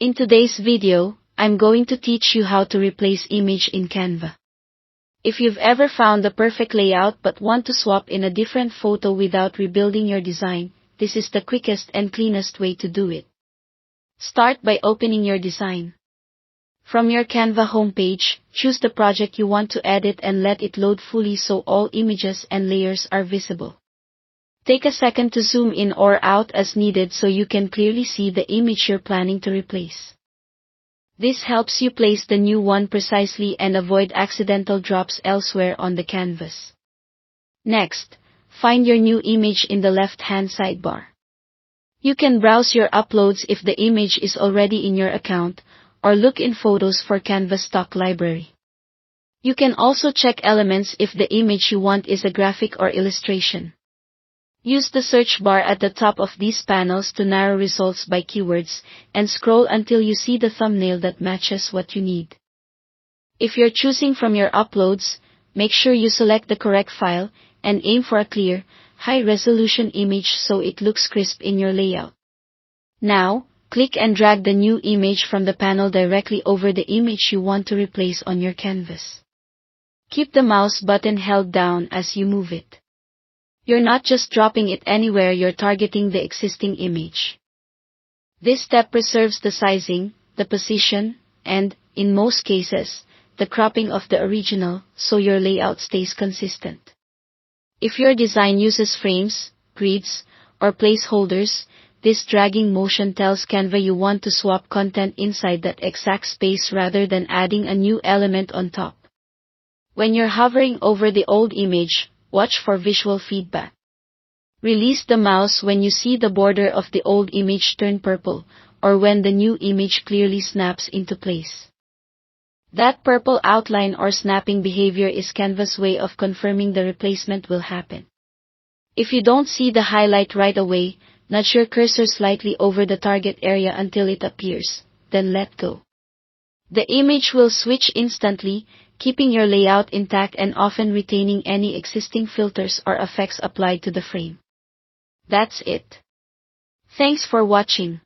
In today's video, I'm going to teach you how to replace image in Canva. If you've ever found the perfect layout but want to swap in a different photo without rebuilding your design, this is the quickest and cleanest way to do it. Start by opening your design. From your Canva homepage, choose the project you want to edit and let it load fully so all images and layers are visible. Take a second to zoom in or out as needed so you can clearly see the image you're planning to replace. This helps you place the new one precisely and avoid accidental drops elsewhere on the canvas. Next, find your new image in the left-hand sidebar. You can browse your uploads if the image is already in your account, or look in Photos for Canva stock library. You can also check elements if the image you want is a graphic or illustration. Use the search bar at the top of these panels to narrow results by keywords, and scroll until you see the thumbnail that matches what you need. If you're choosing from your uploads, make sure you select the correct file, and aim for a clear, high-resolution image so it looks crisp in your layout. Now, click and drag the new image from the panel directly over the image you want to replace on your canvas. Keep the mouse button held down as you move it. You're not just dropping it anywhere, you're targeting the existing image. This step preserves the sizing, the position, and, in most cases, the cropping of the original, so your layout stays consistent. If your design uses frames, grids, or placeholders, this dragging motion tells Canva you want to swap content inside that exact space rather than adding a new element on top. When you're hovering over the old image, watch for visual feedback. Release the mouse when you see the border of the old image turn purple, or when the new image clearly snaps into place. That purple outline or snapping behavior is Canva's way of confirming the replacement will happen. If you don't see the highlight right away, nudge your cursor slightly over the target area until it appears, then let go. The image will switch instantly, keeping your layout intact and often retaining any existing filters or effects applied to the frame. That's it. Thanks for watching.